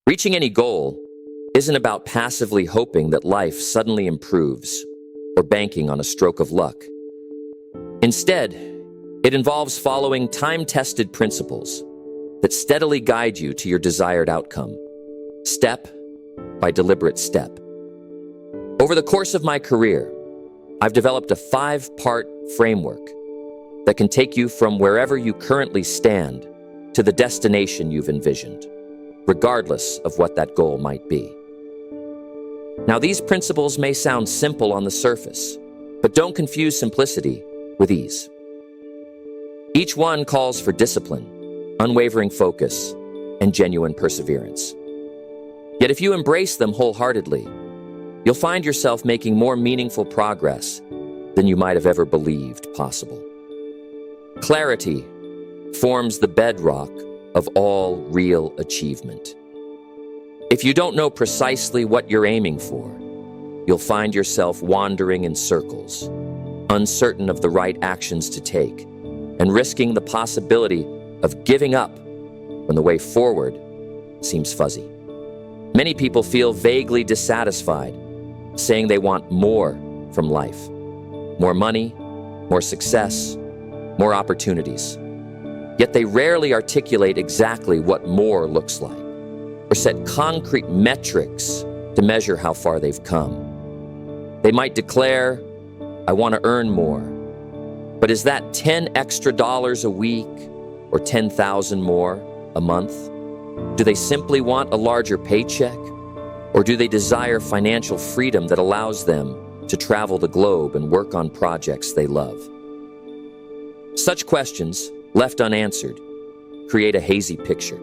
Reaching any goal isn't about passively hoping that life suddenly improves or banking on a stroke of luck. Instead, it involves following time-tested principles that steadily guide you to your desired outcome, step by deliberate step. Over the course of my career, I've developed a 5-part framework that can take you from wherever you currently stand to the destination you've envisioned, regardless of what that goal might be. Now, these principles may sound simple on the surface, but don't confuse simplicity with ease. Each one calls for discipline, unwavering focus, and genuine perseverance. Yet if you embrace them wholeheartedly, you'll find yourself making more meaningful progress than you might have ever believed possible. Clarity forms the bedrock of all real achievement. If you don't know precisely what you're aiming for, you'll find yourself wandering in circles, uncertain of the right actions to take, and risking the possibility of giving up when the way forward seems fuzzy. Many people feel vaguely dissatisfied, saying they want more from life. More money, more success, more opportunities. Yet they rarely articulate exactly what more looks like, or set concrete metrics to measure how far they've come. They might declare, "I want to earn more," but is that $10 extra a week or 10,000 more a month? Do they simply want a larger paycheck, or do they desire financial freedom that allows them to travel the globe and work on projects they love? Such questions, left unanswered, create a hazy picture.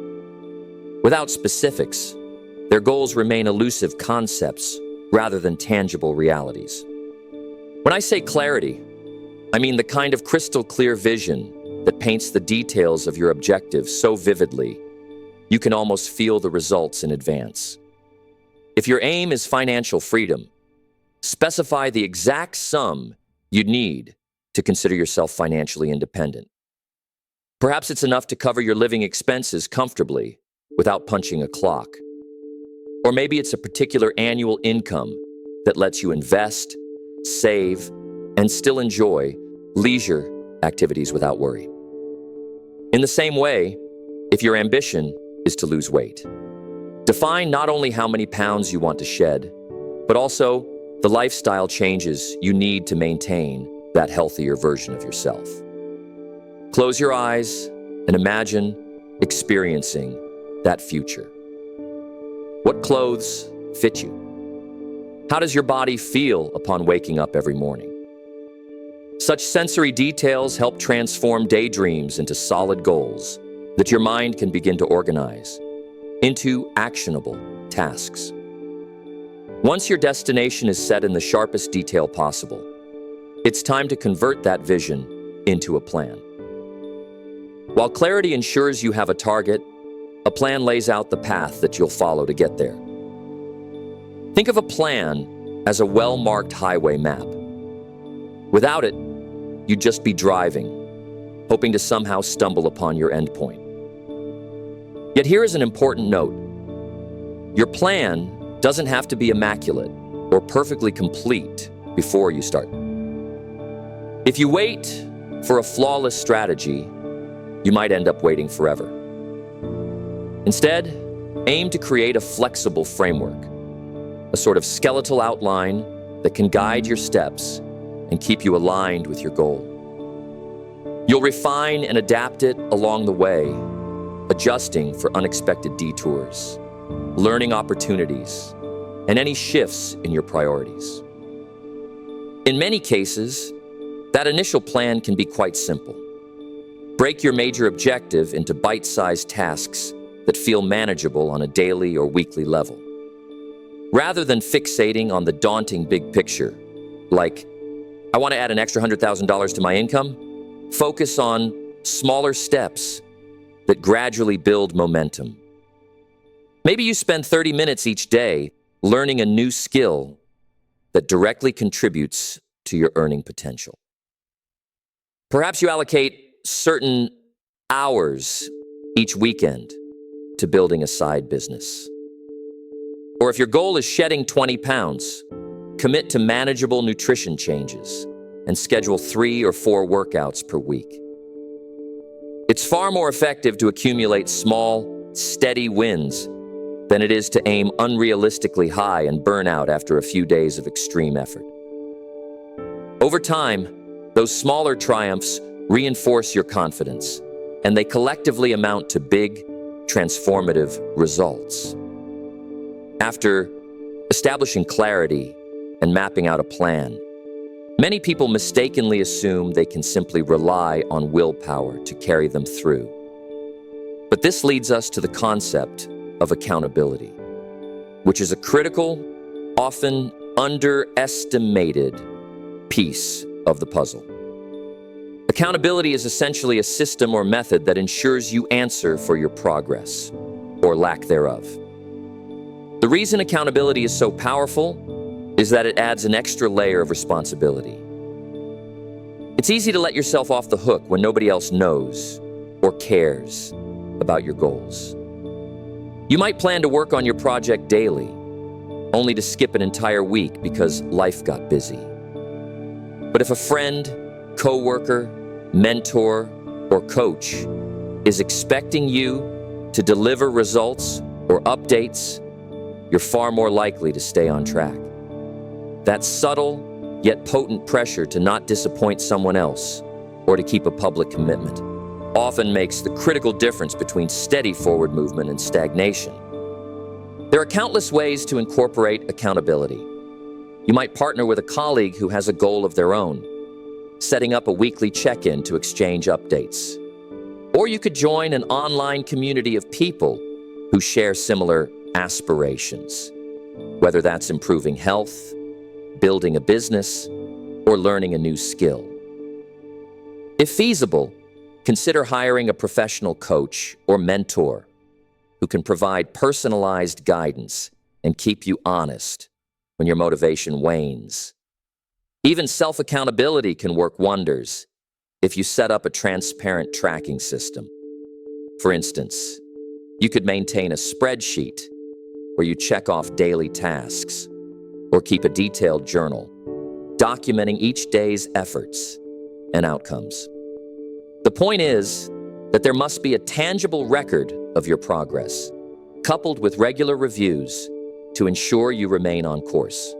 Without specifics, their goals remain elusive concepts rather than tangible realities. When I say clarity, I mean the kind of crystal clear vision that paints the details of your objectives so vividly you can almost feel the results in advance. If your aim is financial freedom, specify the exact sum you'd need to consider yourself financially independent. Perhaps it's enough to cover your living expenses comfortably without punching a clock. Or maybe it's a particular annual income that lets you invest, save, and still enjoy leisure activities without worry. In the same way, if your ambition is to lose weight, define not only how many pounds you want to shed, but also the lifestyle changes you need to maintain that healthier version of yourself. Close your eyes and imagine experiencing that future. What clothes fit you? How does your body feel upon waking up every morning? Such sensory details help transform daydreams into solid goals that your mind can begin to organize into actionable tasks. Once your destination is set in the sharpest detail possible, it's time to convert that vision into a plan. While clarity ensures you have a target, a plan lays out the path that you'll follow to get there. Think of a plan as a well-marked highway map. Without it, you'd just be driving, hoping to somehow stumble upon your endpoint. Yet here is an important note. Your plan doesn't have to be immaculate or perfectly complete before you start. If you wait for a flawless strategy, you might end up waiting forever. Instead, aim to create a flexible framework, a sort of skeletal outline that can guide your steps and keep you aligned with your goal. You'll refine and adapt it along the way, adjusting for unexpected detours, learning opportunities, and any shifts in your priorities. In many cases, that initial plan can be quite simple. Break your major objective into bite-sized tasks that feel manageable on a daily or weekly level. Rather than fixating on the daunting big picture, like, I want to add an extra $100,000 to my income, focus on smaller steps that gradually build momentum. Maybe you spend 30 minutes each day learning a new skill that directly contributes to your earning potential. Perhaps you allocate certain hours each weekend to building a side business. Or if your goal is shedding 20 pounds, commit to manageable nutrition changes and schedule 3 or 4 workouts per week. It's far more effective to accumulate small, steady wins than it is to aim unrealistically high and burn out after a few days of extreme effort. Over time, those smaller triumphs reinforce your confidence, and they collectively amount to big, transformative results. After establishing clarity and mapping out a plan, many people mistakenly assume they can simply rely on willpower to carry them through. But this leads us to the concept of accountability, which is a critical, often underestimated piece of the puzzle. Accountability is essentially a system or method that ensures you answer for your progress, or lack thereof. The reason accountability is so powerful is that it adds an extra layer of responsibility. It's easy to let yourself off the hook when nobody else knows or cares about your goals. You might plan to work on your project daily, only to skip an entire week because life got busy. But if a friend, coworker, mentor, or coach is expecting you to deliver results or updates, you're far more likely to stay on track. That subtle yet potent pressure to not disappoint someone else or to keep a public commitment often makes the critical difference between steady forward movement and stagnation. There are countless ways to incorporate accountability. You might partner with a colleague who has a goal of their own, setting up a weekly check-in to exchange updates. Or you could join an online community of people who share similar aspirations, whether that's improving health, building a business, or learning a new skill. If feasible, consider hiring a professional coach or mentor who can provide personalized guidance and keep you honest when your motivation wanes. Even self-accountability can work wonders if you set up a transparent tracking system. For instance, you could maintain a spreadsheet where you check off daily tasks or keep a detailed journal documenting each day's efforts and outcomes. The point is that there must be a tangible record of your progress, coupled with regular reviews to ensure you remain on course.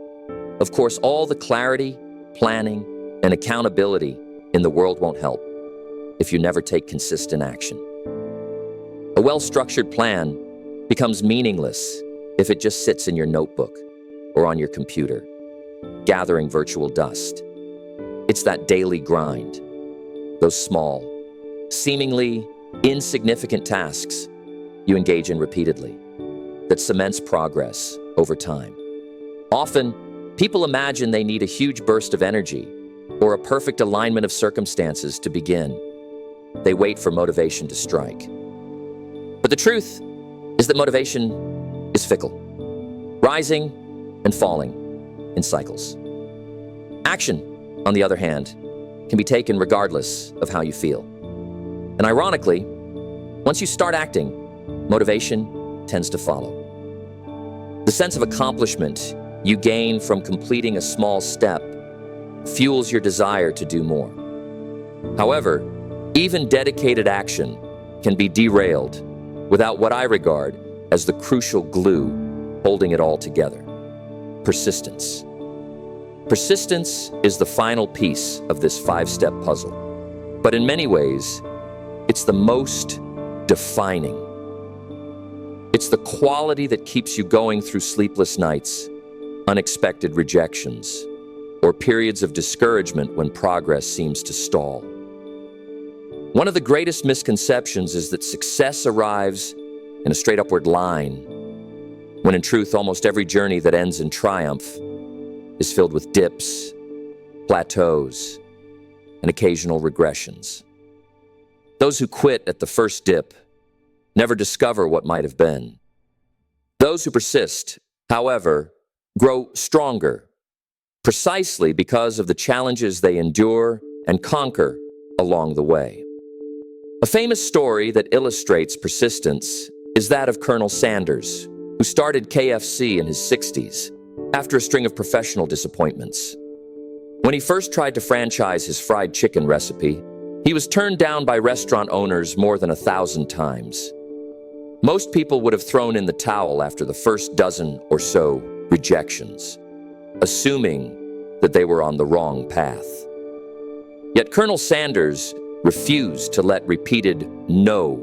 Of course, all the clarity, planning, and accountability in the world won't help if you never take consistent action. A well-structured plan becomes meaningless if it just sits in your notebook or on your computer, gathering virtual dust. It's that daily grind, those small, seemingly insignificant tasks you engage in repeatedly, that cements progress over time. Often, people imagine they need a huge burst of energy or a perfect alignment of circumstances to begin. They wait for motivation to strike. But the truth is that motivation is fickle, rising and falling in cycles. Action, on the other hand, can be taken regardless of how you feel. And ironically, once you start acting, motivation tends to follow. The sense of accomplishment you gain from completing a small step fuels your desire to do more. However, even dedicated action can be derailed without what I regard as the crucial glue holding it all together: persistence. Persistence is the final piece of this 5-step puzzle, but in many ways, it's the most defining. It's the quality that keeps you going through sleepless nights, unexpected rejections, or periods of discouragement when progress seems to stall. One of the greatest misconceptions is that success arrives in a straight upward line, when in truth, almost every journey that ends in triumph is filled with dips, plateaus, and occasional regressions. Those who quit at the first dip never discover what might have been. Those who persist, however, grow stronger, precisely because of the challenges they endure and conquer along the way. A famous story that illustrates persistence is that of Colonel Sanders, who started KFC in his 60s after a string of professional disappointments. When he first tried to franchise his fried chicken recipe, he was turned down by restaurant owners more than 1,000 times. Most people would have thrown in the towel after the first dozen or so rejections, assuming that they were on the wrong path. Yet Colonel Sanders refused to let repeated no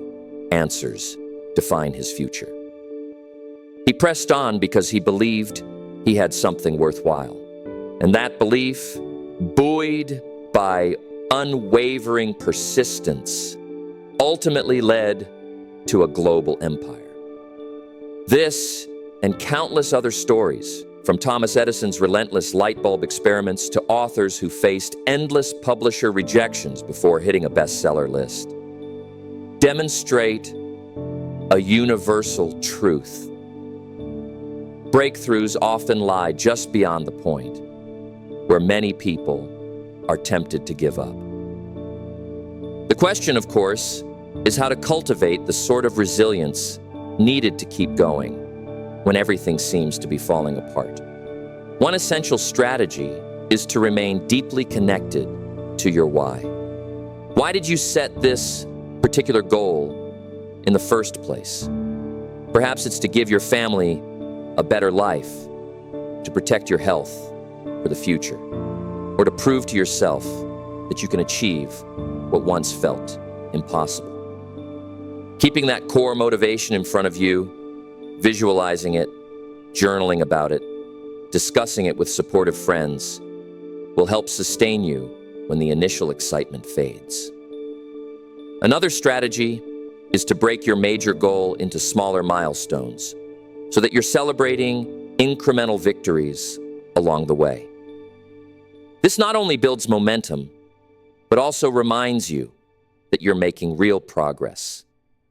answers define his future. He pressed on because he believed he had something worthwhile. And that belief, buoyed by unwavering persistence, ultimately led to a global empire. This and countless other stories, from Thomas Edison's relentless light bulb experiments to authors who faced endless publisher rejections before hitting a bestseller list, demonstrate a universal truth. Breakthroughs often lie just beyond the point, where many people are tempted to give up. The question, of course, is how to cultivate the sort of resilience needed to keep going when everything seems to be falling apart. One essential strategy is to remain deeply connected to your why. Why did you set this particular goal in the first place? Perhaps it's to give your family a better life, to protect your health for the future, or to prove to yourself that you can achieve what once felt impossible. Keeping that core motivation in front of you, visualizing it, journaling about it, discussing it with supportive friends will help sustain you when the initial excitement fades. Another strategy is to break your major goal into smaller milestones so that you're celebrating incremental victories along the way. This not only builds momentum, but also reminds you that you're making real progress,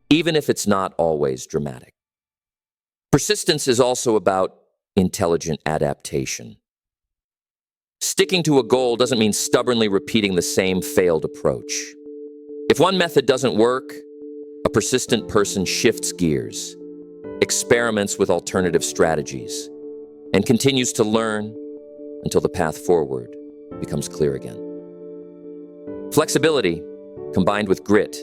even if it's not always dramatic. Persistence is also about intelligent adaptation. Sticking to a goal doesn't mean stubbornly repeating the same failed approach. If one method doesn't work, a persistent person shifts gears, experiments with alternative strategies, and continues to learn until the path forward becomes clear again. Flexibility, combined with grit,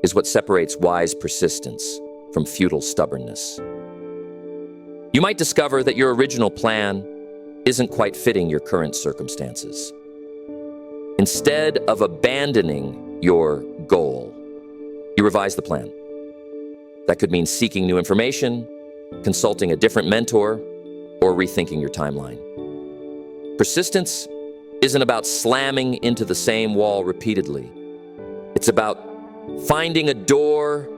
is what separates wise persistence from futile stubbornness. You might discover that your original plan isn't quite fitting your current circumstances. Instead of abandoning your goal, you revise the plan. That could mean seeking new information, consulting a different mentor, or rethinking your timeline. Persistence isn't about slamming into the same wall repeatedly. It's about finding a door,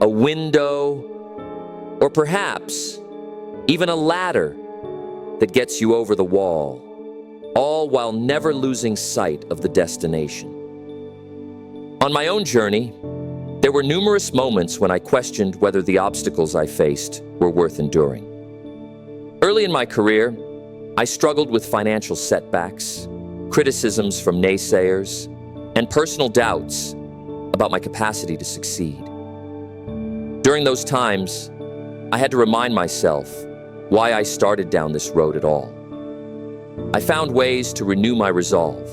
a window, or perhaps even a ladder that gets you over the wall, all while never losing sight of the destination. On my own journey, there were numerous moments when I questioned whether the obstacles I faced were worth enduring. Early in my career, I struggled with financial setbacks, criticisms from naysayers, and personal doubts about my capacity to succeed. During those times, I had to remind myself why I started down this road at all. I found ways to renew my resolve,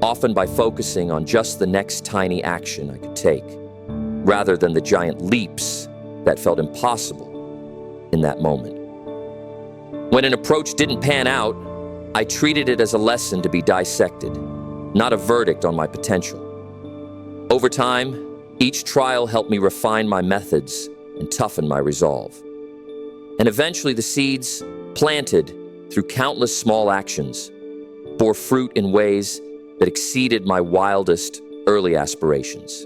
often by focusing on just the next tiny action I could take, rather than the giant leaps that felt impossible in that moment. When an approach didn't pan out, I treated it as a lesson to be dissected, not a verdict on my potential. Over time, each trial helped me refine my methods and toughen my resolve. And eventually the seeds, planted through countless small actions, bore fruit in ways that exceeded my wildest early aspirations.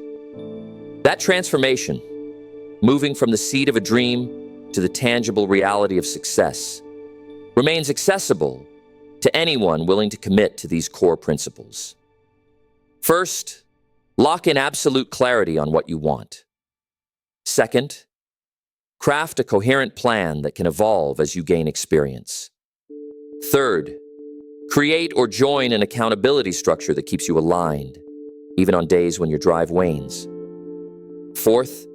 That transformation, moving from the seed of a dream to the tangible reality of success, remains accessible to anyone willing to commit to these core principles. First, lock in absolute clarity on what you want. Second, craft a coherent plan that can evolve as you gain experience. Third, create or join an accountability structure that keeps you aligned, even on days when your drive wanes. Fourth,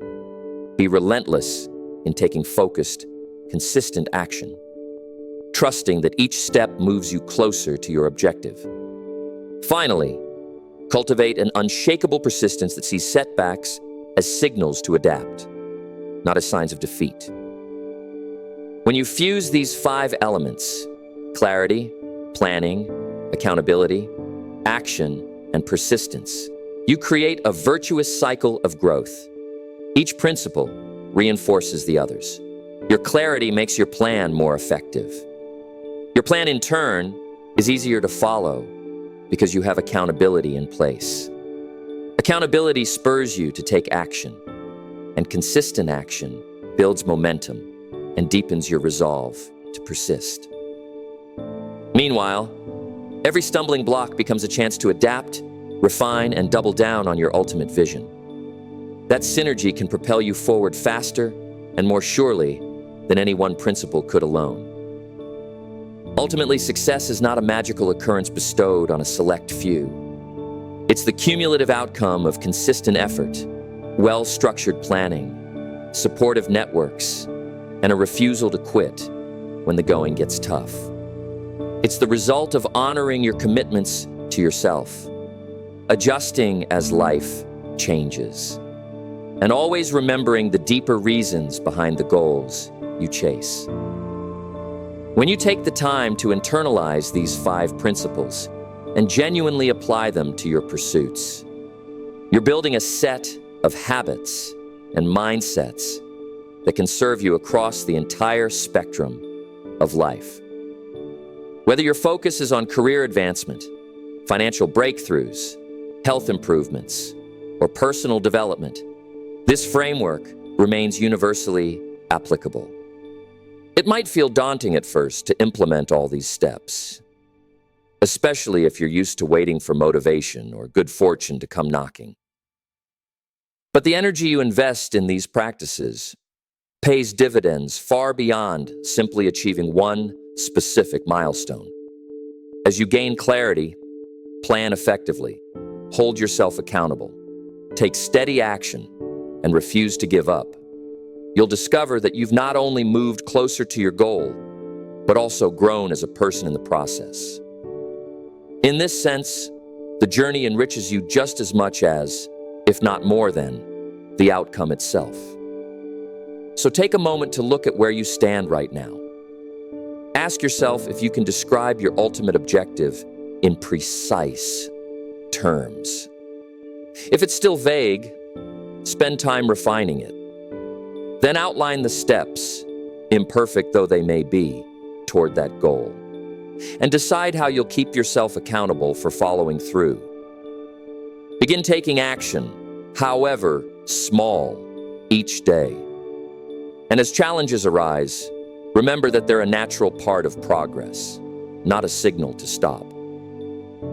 be relentless in taking focused, consistent action, trusting that each step moves you closer to your objective. Finally, cultivate an unshakable persistence that sees setbacks as signals to adapt, not as signs of defeat. When you fuse these 5 elements, clarity, planning, accountability, action, and persistence, you create a virtuous cycle of growth. Each principle reinforces the others. Your clarity makes your plan more effective. Your plan, in turn, is easier to follow because you have accountability in place. Accountability spurs you to take action, and consistent action builds momentum and deepens your resolve to persist. Meanwhile, every stumbling block becomes a chance to adapt, refine, and double down on your ultimate vision. That synergy can propel you forward faster and more surely than any one principle could alone. Ultimately, success is not a magical occurrence bestowed on a select few. It's the cumulative outcome of consistent effort, well-structured planning, supportive networks, and a refusal to quit when the going gets tough. It's the result of honoring your commitments to yourself, adjusting as life changes, and always remembering the deeper reasons behind the goals you chase. When you take the time to internalize these 5 principles and genuinely apply them to your pursuits, you're building a set of habits and mindsets that can serve you across the entire spectrum of life. Whether your focus is on career advancement, financial breakthroughs, health improvements, or personal development, this framework remains universally applicable. It might feel daunting at first to implement all these steps, especially if you're used to waiting for motivation or good fortune to come knocking. But the energy you invest in these practices pays dividends far beyond simply achieving one specific milestone. As you gain clarity, plan effectively, hold yourself accountable, take steady action, and refuse to give up, you'll discover that you've not only moved closer to your goal, but also grown as a person in the process. In this sense, the journey enriches you just as much as, if not more than, the outcome itself. So take a moment to look at where you stand right now. Ask yourself if you can describe your ultimate objective in precise terms. If it's still vague, spend time refining it. Then outline the steps, imperfect though they may be, toward that goal. And decide how you'll keep yourself accountable for following through. Begin taking action, however small, each day. And as challenges arise, remember that they're a natural part of progress, not a signal to stop.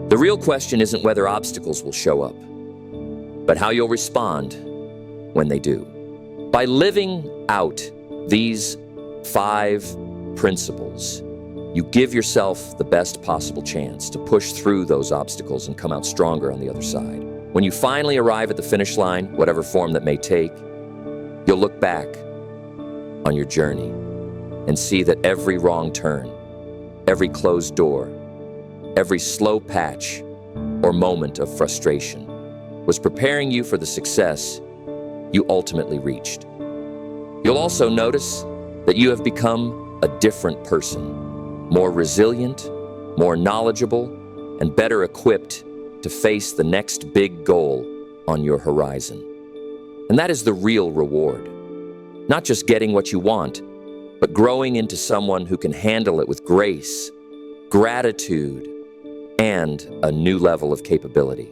The real question isn't whether obstacles will show up, but how you'll respond when they do. By living out these 5 principles, you give yourself the best possible chance to push through those obstacles and come out stronger on the other side. When you finally arrive at the finish line, whatever form that may take, you'll look back on your journey and see that every wrong turn, every closed door, every slow patch or moment of frustration was preparing you for the success you ultimately reached. You'll also notice that you have become a different person, more resilient, more knowledgeable, and better equipped to face the next big goal on your horizon. And that is the real reward. Not just getting what you want, but growing into someone who can handle it with grace, gratitude, and a new level of capability.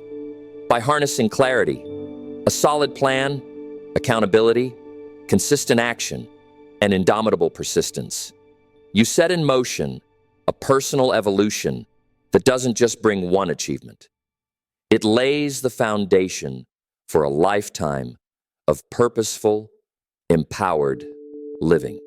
By harnessing clarity, a solid plan, accountability, consistent action, and indomitable persistence, you set in motion a personal evolution that doesn't just bring one achievement. It lays the foundation for a lifetime of purposeful, empowered living.